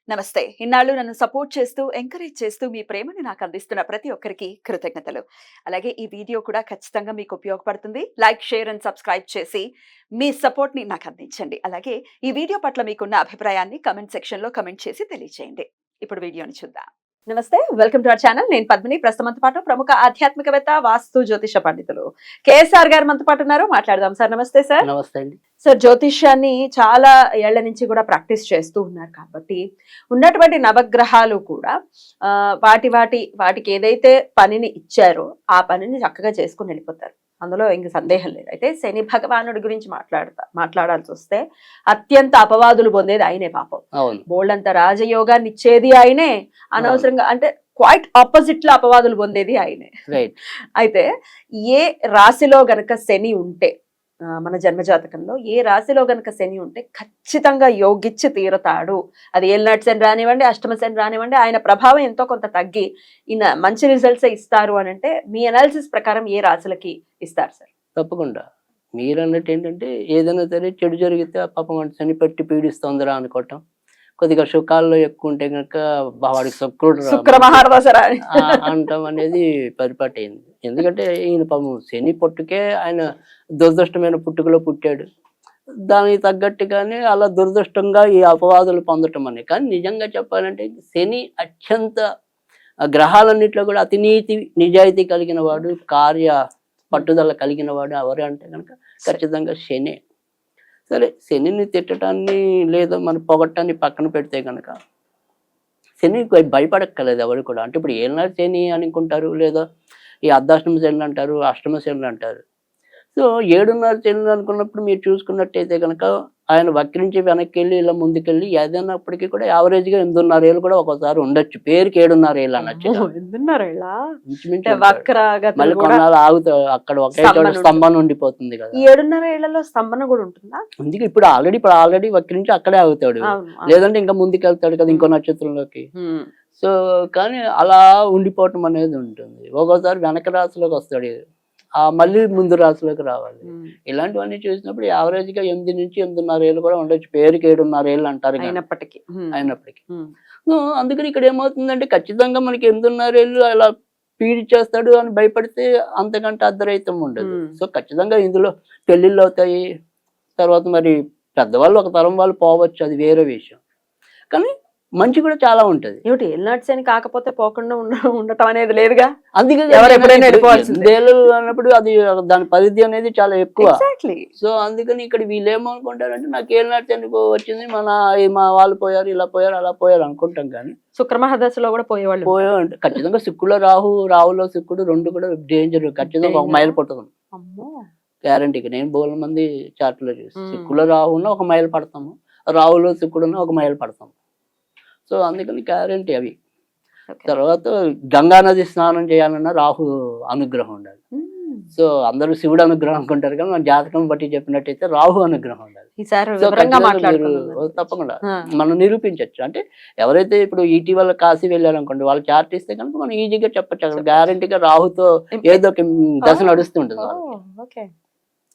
నమస్తే. ఇన్నాళ్ళు నన్ను సపోర్ట్ చేస్తూ, ఎంకరేజ్ చేస్తూ మీ ప్రేమని నాకు అందిస్తున్న ప్రతి ఒక్కరికి కృతజ్ఞతలు. అలాగే ఈ వీడియో కూడా ఖచ్చితంగా మీకు ఉపయోగపడుతుంది. లైక్, షేర్ అండ్ సబ్స్క్రైబ్ చేసి మీ సపోర్ట్‌ని నాకు అందించండి. అలాగే ఈ వీడియో పట్ల మీకున్న అభిప్రాయాన్ని కామెంట్ సెక్షన్‌లో కామెంట్ చేసి తెలియజేయండి. ఇప్పుడు వీడియోని చూద్దాం. నమస్తే. Welcome to our channel. నేను పద్మిని. ప్రస్తుతం మనతో పాటు ప్రముఖ ఆధ్యాత్మికవేత్త, వాస్తు జ్యోతిష పండితులు కేఎస్ఆర్ గారు మనతో పాటు ఉన్నారు. మాట్లాడదాం సార్. నమస్తే సార్. నమస్తే అండి. సార్, జ్యోతిష్యాన్ని చాలా ఏళ్ల నుంచి కూడా ప్రాక్టీస్ చేస్తూ ఉన్నారు కాబట్టి ఉన్నటువంటి నవగ్రహాలు కూడా వాటికి ఏదైతే పనిని ఇచ్చారో ఆ పనిని చక్కగా చేసుకుని వెళ్ళిపోతారు. అందులో ఇంక సందేహం లేదు. అయితే శని భగవానుడి గురించి మాట్లాడాల్సి వస్తే అత్యంత అపవాదులు పొందేది ఆయనే పాపం. బోల్డంత రాజయోగాన్ని ఇచ్చేది ఆయనే, అనవసరంగా అంటే క్వైట్ ఆపోజిట్ లో అపవాదులు పొందేది ఆయనే. అయితే ఏ రాశిలో గనక శని ఉంటే, మన జన్మజాతకంలో ఏ రాశిలో గనక శని ఉంటే ఖచ్చితంగా యోగిచ్చి తీరతాడు. అది ఏలినాటి శని రానివ్వండి, అష్టమ శని రానివ్వండి, ఆయన ప్రభావం ఎంతో కొంత తగ్గి ఈయన మంచి రిజల్ట్స్ ఇస్తారు అని అంటే మీ అనాలిసిస్ ప్రకారం ఏ రాశులకి ఇస్తారు సార్? తప్పకుండా మీరు అన్నట్టు ఏంటంటే ఏదైనా సరే చెడు జరిగితే పాపం అంటే శని పెట్టి పీడిస్తుందిరా అనుకోవటం, కొద్దిగా సుఖాల్లో ఎక్కువ ఉంటే కనుక వాడికి శుక్ర మహారదశ అంటాం అనేది పరిపాటి అయింది. ఎందుకంటే ఈయన పాపం శని పుట్టుకే ఆయన దురదృష్టమైన పుట్టుకలో పుట్టాడు. దానికి తగ్గట్టుగానే అలా దురదృష్టంగా ఈ అపవాదులు పొందటం అని. కానీ నిజంగా చెప్పాలంటే శని అత్యంత గ్రహాలన్నింటిలో కూడా అతి నిజాయితీ కలిగిన వాడు, కార్య పట్టుదల కలిగిన వాడు ఎవరు అంటే కనుక ఖచ్చితంగా శని. సరే, శనిని తిట్టడాన్ని లేదా మన పొగట్టాన్ని పక్కన పెడితే కనుక శని భయపడక్కర్లేదు ఎవరు కూడా. అంటే ఇప్పుడు ఏళ్ళ శని అనుకుంటారు, లేదా ఈ అర్ధాష్టమ శని అంటారు, అష్టమ శని అంటారు. సో 7.5 శని అనుకున్నప్పుడు మీరు చూసుకున్నట్టయితే కనుక ఆయన వక్రించి వెనక్కి వెళ్ళి ఇలా ముందుకెళ్ళి ఏదైనప్పటికీ కూడా యావరేజ్గా 8.5 ఏళ్ళు కూడా ఒక్కోసారి ఉండొచ్చు. పేరుకి 7.5 ఏళ్ళు అనొచ్చు. మళ్ళీ కొన్నాళ్ళు ఆగుతాడు అక్కడ, ఒకే చోట స్తంభన ఉండిపోతుంది కదా. 7.5 ఏళ్లలో స్తంభన కూడా ఉంటుందా? అందుకే ఇప్పుడు ఆల్రెడీ వక్రించి అక్కడే ఆగుతాడు, లేదంటే ఇంకా ముందుకెళ్తాడు కదా ఇంకో నక్షత్రంలోకి. సో కానీ అలా ఉండిపోవటం అనేది ఉంటుంది. ఒక్కోసారి వెనక రాశిలోకి వస్తాడు, మళ్ళీ ముందు రాశిలోకి రావాలి. ఇలాంటివన్నీ చూసినప్పుడు యావరేజ్ గా 8 నుంచి 8.5 ఏళ్ళు కూడా ఉండొచ్చు. పేరుకి 7.5 ఏళ్ళు అంటారు అయినప్పటికీ. అందుకని ఇక్కడ ఏమవుతుందంటే ఖచ్చితంగా మనకి 8.5 ఏళ్ళు అలా పీడిచేస్తాడు అని భయపడితే అంతకంటే అర్ధరహితం ఉండదు. సో ఖచ్చితంగా ఇందులో పెళ్లిళ్ళు అవుతాయి, తర్వాత మరి పెద్దవాళ్ళు ఒక తరం వాళ్ళు పోవచ్చు, అది వేరే విషయం. కానీ మంచి కూడా చాలా ఉంటది. ఏమిటి ఎల్నాట్స్ అని కాకపోతే పోకుండా ఉండటం అనేది లేదుగా. అందుకే అన్నప్పుడు అది దాని పరిధి అనేది చాలా ఎక్కువ. సో అందుకని ఇక్కడ వీళ్ళు ఏమనుకుంటారంటే నాకు ఏళ్ళనాటి అని వచ్చింది, మా వాళ్ళు పోయారు, ఇలా పోయారు, అలా పోయారు అనుకుంటాం. కానీ శుక్రమహాదశలో కూడా పోయేవాళ్ళు ఖచ్చితంగా శుక్రులో రాహులో శుక్రుడు రెండు కూడా డేంజర్. ఖచ్చితంగా 1 మైల్ పడుతుంది గ్యారంటీగా. నేను బోల మంది చార్ట్లో చూసి శుక్రులో రాహులో 1 మైల్ పడతాము, రాహులో శుక్రుడున్న 1 మైల్ పడతాము. సో అందుకని గ్యారంటీ అవి. తర్వాత గంగా నది స్నానం చేయాలన్నా రాహు అనుగ్రహం ఉండాలి. సో అందరూ శివుడు అనుగ్రహం అనుకుంటారు, కానీ మన జాతకం బట్టి చెప్పినట్టయితే రాహు అనుగ్రహం ఉండాలి. తప్పకుండా మనం నిరూపించవచ్చు. అంటే ఎవరైతే ఇప్పుడు ఇటీవల కాశీ వెళ్ళారనుకోండి, వాళ్ళు చార్ట్ ఇస్తే కనుక మనం ఈజీగా చెప్పచ్చు. అక్కడ గ్యారంటీగా రాహుతో ఏదో ఒక దశ నడుస్తుంటుంది.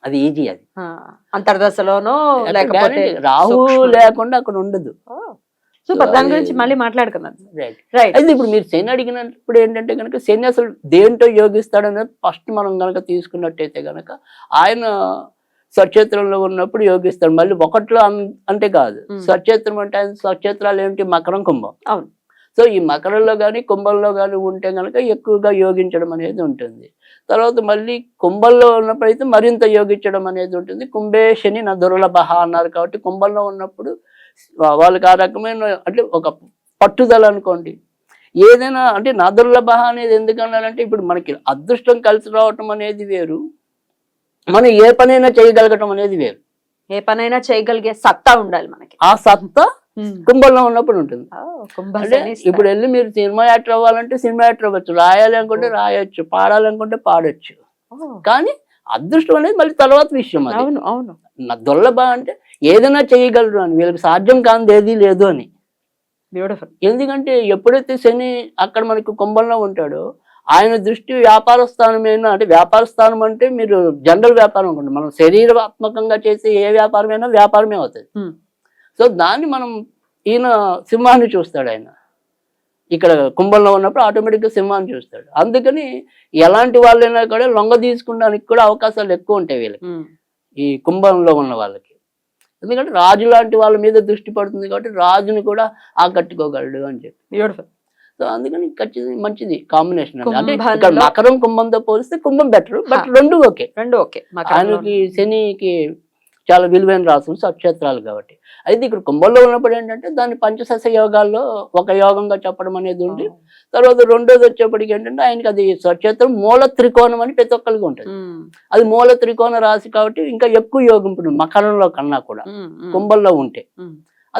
అది ఈజీ. అది అంతర్దశలోనో లేకపోతే రాహు లేకుండా అక్కడ ఉండదు. దాని గురించి మళ్ళీ మాట్లాడుకున్నాను. అయితే ఇప్పుడు మీరు శని అడిగినప్పుడు ఏంటంటే కనుక శని అసలు దేంతో యోగిస్తాడు అనేది ఫస్ట్ మనం కనుక తీసుకున్నట్టయితే కనుక ఆయన స్వక్షేత్రంలో ఉన్నప్పుడు యోగిస్తాడు. మళ్ళీ ఒకటిలో అంటే కాదు, స్వక్షేత్రం అంటే ఆయన స్వక్షేత్రాలు ఏంటి? మకరం, కుంభం. అవును. సో ఈ మకరంలో కానీ కుంభంలో కానీ ఉంటే కనుక ఎక్కువగా యోగించడం అనేది ఉంటుంది. తర్వాత మళ్ళీ కుంభంలో ఉన్నప్పుడు అయితే మరింత యోగించడం అనేది ఉంటుంది. కుంభే శని నా దుర్లభ అన్నారు కాబట్టి కుంభంలో ఉన్నప్పుడు వాళ్ళకి ఆ రకమైన అంటే ఒక పట్టుదల అనుకోండి. ఏదైనా అంటే నా దుర్లభ అనేది ఎందుకన్నారంటే ఇప్పుడు మనకి అదృష్టం కలిసి రావటం అనేది వేరు, మనం ఏ పనైనా చేయగలగటం అనేది వేరు. ఏ పనైనా చేయగలిగే సత్తా ఉండాలి మనకి. ఆ సత్తా కుంభంలో ఉన్నప్పుడు ఉంటుంది. అంటే ఇప్పుడు వెళ్ళి మీరు సినిమా యాక్టర్ అవ్వాలంటే సినిమా యాక్టర్ అవ్వచ్చు, రాయాలి అనుకుంటే రాయొచ్చు, పాడాలనుకుంటే పాడొచ్చు. కానీ అదృష్టం అనేది మళ్ళీ తర్వాత విషయం. అవును అవును. నా దుర్లభ అంటే ఏదైనా చేయగలరు అని, వీళ్ళకి సాధ్యం కానిది ఏది లేదు అని. బ్యూటిఫుల్. ఎందుకంటే ఎప్పుడైతే శని అక్కడ మనకు కుంభంలో ఉంటాడో ఆయన దృష్టి వ్యాపార స్థానమైనా, అంటే వ్యాపార స్థానం అంటే మీరు జనరల్ వ్యాపారం అనుకోండి, మనం శరీరాత్మకంగా చేసే ఏ వ్యాపారమైనా వ్యాపారమే అవుతుంది. సో దాన్ని మనం ఈయన సింహాన్ని చూస్తాడు. ఆయన ఇక్కడ కుంభంలో ఉన్నప్పుడు ఆటోమేటిక్గా సింహాన్ని చూస్తాడు. అందుకని ఎలాంటి వాళ్ళైనా కూడా లొంగ తీసుకున్నానికి కూడా అవకాశాలు ఎక్కువ ఉంటాయి వీళ్ళకి, ఈ కుంభంలో ఉన్న వాళ్ళకి. ఎందుకంటే రాజు లాంటి వాళ్ళ మీద దృష్టి పడుతుంది కాబట్టి రాజుని కూడా ఆకట్టుకోగలడు అని చెప్పి. సో అందుకని ఖచ్చితంగా మంచిది కాంబినేషన్. అంటే ఇక్కడ మకరం కుంభంతో పోలిస్తే కుంభం బెటర్, బట్ రెండు ఓకే. ఆయనకి శనికి చాలా విలువైన రాసులు సక్షేత్రాలు కాబట్టి. అయితే ఇక్కడ కుంభంలో ఉన్నప్పుడు ఏంటంటే దాన్ని పంచసస్య యోగాల్లో ఒక యోగంగా చెప్పడం అనేది ఉంది. తర్వాత రెండోది వచ్చేప్పటికి ఏంటంటే ఆయనకి అది సక్షేత్రం మూల త్రికోణం అని ప్రతి ఒక్కరికి ఉంటుంది. అది మూల త్రికోణ రాశి కాబట్టి ఇంకా ఎక్కువ యోగం ఉంటుంది మకరంలో కన్నా కూడా కుంభంలో ఉంటే.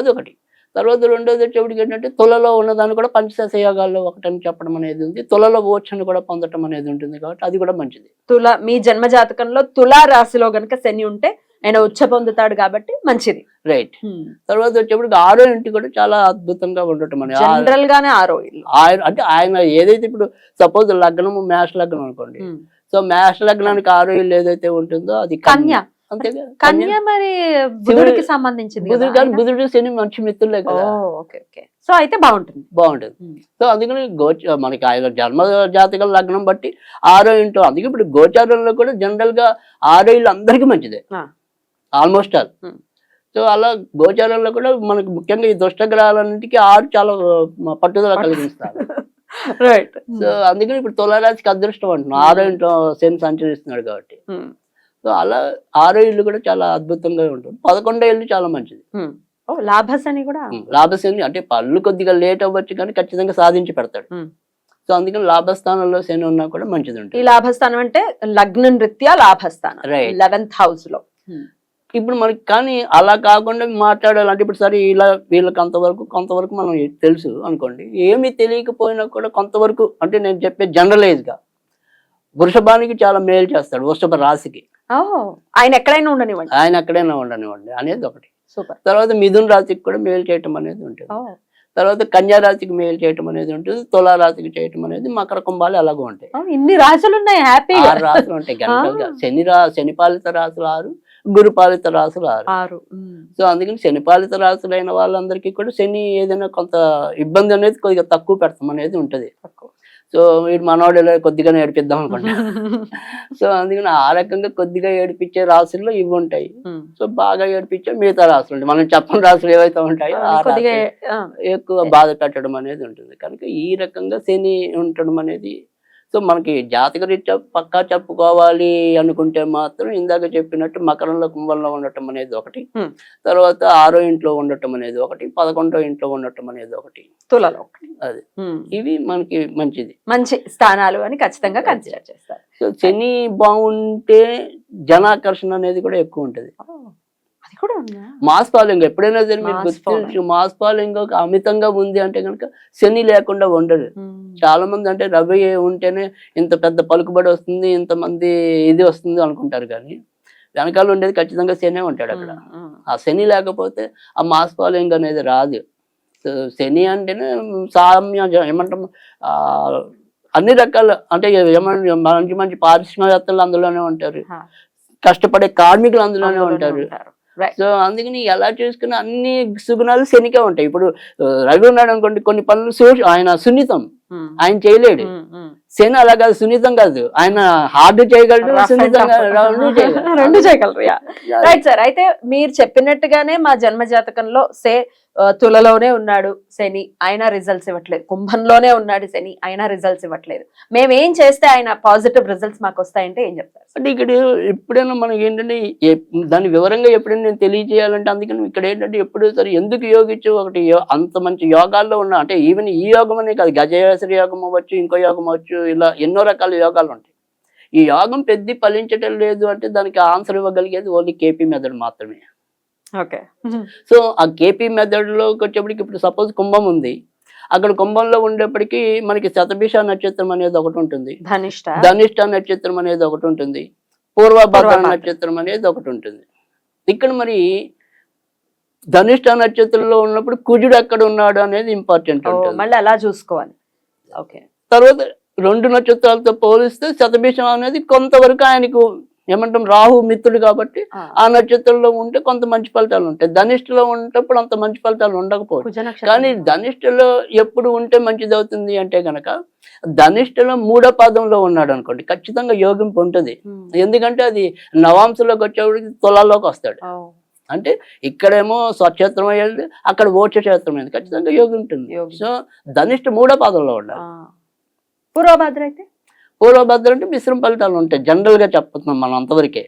అదొకటి. తర్వాత రెండోది వచ్చేప్పటికి ఏంటంటే తులలో ఉన్నదాన్ని కూడా పంచసస్య యోగాల్లో ఒకటని చెప్పడం అనేది ఉంది. తులలో ఓచను కూడా పొందటం అనేది ఉంటుంది కాబట్టి అది కూడా మంచిది. మీ జన్మ జాతకంలో తులా రాశిలో గనక శని ఉంటే ఆయన ఉచ్చ పొందుతాడు కాబట్టి మంచిది. రైట్. తర్వాత వచ్చేప్పటికి 6వ ఇంటి కూడా చాలా అద్భుతంగా ఉండటం అనేది జనరల్ గానే 6వ ఇల్లు. అంటే ఆయన ఏదైతే ఇప్పుడు సపోజ్ లగ్నము మేష లగ్నం అనుకోండి, సో మేష లగ్నానికి 6వ ఇల్లు ఏదైతే ఉంటుందో అది కన్య. అంతేగా, కన్య మరి బుధుడికి సంబంధించింది. బుధుడు కానీ బుధుడు శని మంచి మిత్రులే కదా. సో అయితే బాగుంటుంది. సో అందుకని మనకి ఆయన జన్మ జాతక లగ్నం బట్టి 6వ ఇంట్లో, అందుకే ఇప్పుడు గోచారంలో కూడా జనరల్ గా 6వ ఇల్లు అందరికీ మంచిదే ఆల్మోస్ట్ ఆల్. సో అలా గోచారంలో కూడా మనకు ముఖ్యంగా ఈ దుష్టగ్రహాలన్నింటికి 6 చాలా పట్టుదల కలిగిస్తారు. రైట్. సో అందుకని ఇప్పుడు తులారాశికి అదృష్టం అంటున్నాం 6వ ఇంట్లో శని సంచరిస్తున్నాడు కాబట్టి. సో అలా 6వ ఇల్లు కూడా చాలా అద్భుతంగా ఉంటుంది. 11వ ఇల్లు చాలా మంచిది. లాభశని కూడా, లాభశని అంటే పళ్ళు కొద్దిగా లేట్ అవ్వచ్చు కానీ ఖచ్చితంగా సాధించి పెడతాడు. సో అందుకని లాభస్థానంలో శని ఉన్నా కూడా మంచిది ఉంటుంది. ఈ లాభస్థానం అంటే లగ్నం రీత్యా లాభస్థానం 11th హౌస్ లో. ఇప్పుడు మనకి కానీ అలా కాకుండా మాట్లాడాలంటే ఇప్పుడు సరే ఇలా వీళ్ళకి కొంతవరకు మనం తెలుసు అనుకోండి, ఏమీ తెలియకపోయినా కూడా కొంతవరకు అంటే నేను చెప్పే జనరలైజ్ గా వృషభానికి చాలా మేలు చేస్తాడు, వృషభ రాశికి. ఆయన ఎక్కడైనా ఉండనివ్వండి అనేది ఒకటి. తర్వాత మిథున రాశికి కూడా మేలు చేయటం అనేది ఉంటుంది. తర్వాత కన్యా రాశికి మేలు చేయటం అనేది ఉంటుంది, తులా రాశికి చేయటం అనేది, మకర కుంభాలు అలాగే ఉంటాయి. ఇన్ని రాశులు ఉన్నాయి, 6 రాశులు ఉంటాయి జనరల్ గా. శని పాలిత రాశులు 6, గురు పాలిత రాశులు 6. సో అందుకని శని పాలిత రాశులైన వాళ్ళందరికీ కూడా శని ఏదైనా కొంత ఇబ్బంది అనేది కొద్దిగా తక్కువ పెడతాం అనేది ఉంటది. సో వీడు మనవాడు కొద్దిగా ఏడిపిద్దాం అనుకుంటా. సో అందుకని ఆ రకంగా కొద్దిగా ఏడిపించే రాశుల్లో ఇవి ఉంటాయి. సో బాగా ఏడిపించే మిగతా రాశులు ఉంటాయి. మనం చెప్పని రాశులు ఏవైతే ఉంటాయో ఎక్కువ బాధ పెట్టడం అనేది ఉంటుంది. కనుక ఈ రకంగా శని ఉండడం అనేది, సో మనకి జాతక రీత్యా పక్కా చెప్పుకోవాలి అనుకుంటే మాత్రం ఇందాక చెప్పినట్టు మకరంలో కుంభంలో ఉండటం అనేది ఒకటి, తర్వాత 6వ ఇంట్లో ఉండటం అనేది ఒకటి, 11వ ఇంట్లో ఉండటం అనేది ఒకటి, తులలో అది. ఇవి మనకి మంచి స్థానాలు అని ఖచ్చితంగా కన్సిడర్ చేస్తారు. సో శని బాగుంటే జనాకర్షణ అనేది కూడా ఎక్కువ ఉంటది. మాస్ ఫాలోయింగ్ ఎప్పుడైనా సరే మీరు గుర్తించు, మాస్ ఫాలోయింగ్ అమితంగా ఉంది అంటే కనుక శని లేకుండా ఉండదు. చాలా మంది అంటే రవి ఉంటేనే ఇంత పెద్ద పలుకుబడి వస్తుంది, ఇంతమంది ఇది వస్తుంది అనుకుంటారు, కానీ వెనకాల ఉండేది ఖచ్చితంగా శనే ఉంటాడు అక్కడ. ఆ శని లేకపోతే ఆ మాస్ ఫాలోయింగ్ అనేది రాదు. సో శని అంటేనే సామ్య ఏమంటాం, అన్ని రకాల అంటే మంచి మంచి పారిశ్రామికవేత్తలు అందులోనే ఉంటారు, కష్టపడే కార్మికులు అందులోనే ఉంటారు. సో అందుకని ఎలా చూసుకున్నా అన్ని సుగుణాలు శనికే ఉంటాయి. ఇప్పుడు రవి ఉన్నాడు అనుకోండి, కొన్ని పనులు ఆయన సున్నితం, ఆయన చేయలేడు. శని అలా కాదు, సున్నితం కాదు, ఆయన హార్డ్ చేయగలడు, సున్నితంగా రెండు చేయగలరు. Right sir. అయితే మీరు చెప్పినట్టుగానే మా జన్మ జాతకంలో తులలోనే ఉన్నాడు శని, ఆయన రిజల్ట్స్ ఇవ్వట్లేదు. కుంభంలోనే ఉన్నాడు శని, ఆయన రిజల్ట్స్ ఇవ్వట్లేదు. మేమేం చేస్తే ఆయన పాజిటివ్ రిజల్ట్స్ మాకు వస్తాయంటే ఏం చెప్తారు? అంటే ఇక్కడ ఎప్పుడైనా మనకి ఏంటంటే దాని వివరంగా ఎప్పుడైనా నేను తెలియజేయాలంటే, అందుకని ఇక్కడ ఏంటంటే ఎప్పుడు సరే ఎందుకు యోగించు ఒకటి అంత మంచి యోగాల్లో ఉన్నా, అంటే ఈవెన్ ఈ యోగం అనే కాదు, గజేశ్వరి యోగం అవ్వచ్చు, ఇంకో యోగం అవ్వచ్చు, ఇలా ఎన్నో రకాల యోగాలు ఉంటాయి. ఈ యోగం పెద్ద ఫలించటం లేదు అంటే దానికి ఆన్సర్ ఇవ్వగలిగేది ఓన్లీ కేపీ మెథడ్ మాత్రమే. సో ఆ కేపీ మెథడ్ లోకి వచ్చేప్పటికి ఇప్పుడు సపోజ్ కుంభం ఉంది, అక్కడ కుంభంలో ఉండేప్పటికీ మనకి శతభిష నక్షత్రం అనేది ఒకటి ఉంటుంది, ధనిష్ట నక్షత్రం అనేది ఒకటి ఉంటుంది, పూర్వభద్ర నక్షత్రం అనేది ఒకటి ఉంటుంది. ఇక్కడ మరి ధనిష్ట నక్షత్రంలో ఉన్నప్పుడు కుజుడు ఎక్కడ ఉన్నాడు అనేది ఇంపార్టెంట్ ఉంటుంది, మళ్ళీ అలా చూసుకోవాలి. తర్వాత 2 నక్షత్రాలతో పోలిస్తే శతభిషం అనేది కొంతవరకు ఆయనకు ఏమంటాం రాహు మిత్రుడు కాబట్టి ఆ నక్షత్రంలో ఉంటే కొంత మంచి ఫలితాలు ఉంటాయి. ధనిష్ఠలో ఉన్నప్పుడు అంత మంచి ఫలితాలు ఉండకపోవచ్చు. కుజ నక్షత్రం. కానీ ధనిష్ఠలో ఎప్పుడు ఉంటే మంచిది అవుతుంది అంటే గనక ధనిష్ఠలో 3వ పాదంలో ఉన్నాడు అనుకోండి, ఖచ్చితంగా యోగింపు ఉంటుంది. ఎందుకంటే అది నవాంశంలోకి వచ్చేవాడికి తులాల్లోకి వస్తాడు. అంటే ఇక్కడేమో స్వక్షేత్రం అయ్యేది, అక్కడ ఓక్ష క్షేత్రం అయింది, ఖచ్చితంగా యోగి ఉంటుంది. సో ధనిష్ఠ 3వ పాదంలో ఉండాలి. పూర్వభద్ర అయితే పూర్వభద్ర అంటే మిశ్రమ ఫలితాలు ఉంటాయి జనరల్ గా చెప్తున్నాం మనం అంతవరకే.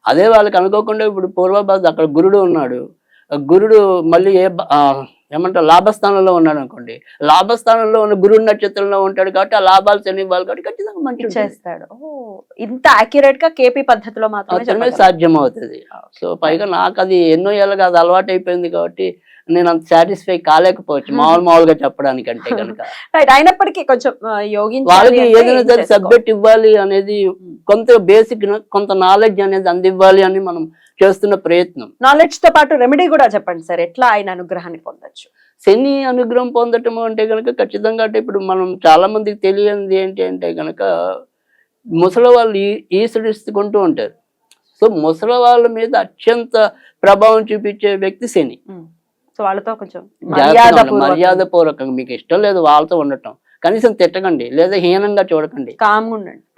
అదే వాళ్ళకి అనుకోకుండా ఇప్పుడు పూర్వభద్ర అక్కడ గురుడు ఉన్నాడు, గురుడు మళ్ళీ ఏమంటారు లాభస్థానంలో ఉన్నాడు అనుకోండి, లాభస్థానంలో ఉన్న గురుడు నక్షత్రంలో ఉంటాడు కాబట్టి ఆ లాభాలు శని ఇవ్వాలి కాబట్టి ఖచ్చితంగా మంచి చేస్తాడు. ఇంత అక్యురేట్ గా కేపీ పద్ధతిలో మాత్రమే సాధ్యం అవుతుంది. సో పైగా నాకు అది ఎన్నో ఏళ్ళగా అది అలవాటు అయిపోయింది కాబట్టి నేను అంత సాటిస్ఫై కాలేకపోవచ్చు మామూలుగా చెప్పడానికంటే కనుక. అయినప్పటికీ కొంచెం వాళ్ళకి ఏదైనా సరే సబ్జెక్ట్ ఇవ్వాలి అనేది కొంత బేసిక్ కొంత నాలెడ్జ్ అనేది అందివ్వాలి అని మనం చేస్తున్న ప్రయత్నం. నాలెడ్జ్ తో పాటు రెమెడీ కూడా చెప్పండి సార్, ఎట్లా ఆయన అనుగ్రహాన్ని పొందొచ్చు? శని అనుగ్రహం పొందటం అంటే కనుక ఖచ్చితంగా అంటే ఇప్పుడు మనం చాలా మందికి తెలియనిది ఏంటి అంటే కనుక ముసలి వాళ్ళు ఈసడిస్తుకుంటూ ఉంటారు. సో ముసలి వాళ్ళ మీద అత్యంత ప్రభావం చూపించే వ్యక్తి శని. సో వాళ్ళతో కొంచెం మర్యాదపూర్వకంగా, మీకు ఇష్టం లేదు వాళ్ళతో ఉండటం, కనీసం తిట్టకండి లేదా హీనంగా చూడకండి,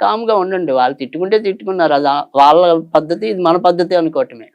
కామ్గా ఉండండి. వాళ్ళు తిట్టుకుంటే తిట్టుకున్నారు, అది వాళ్ళ పద్ధతి, ఇది మన పద్ధతి అనుకోవటమే.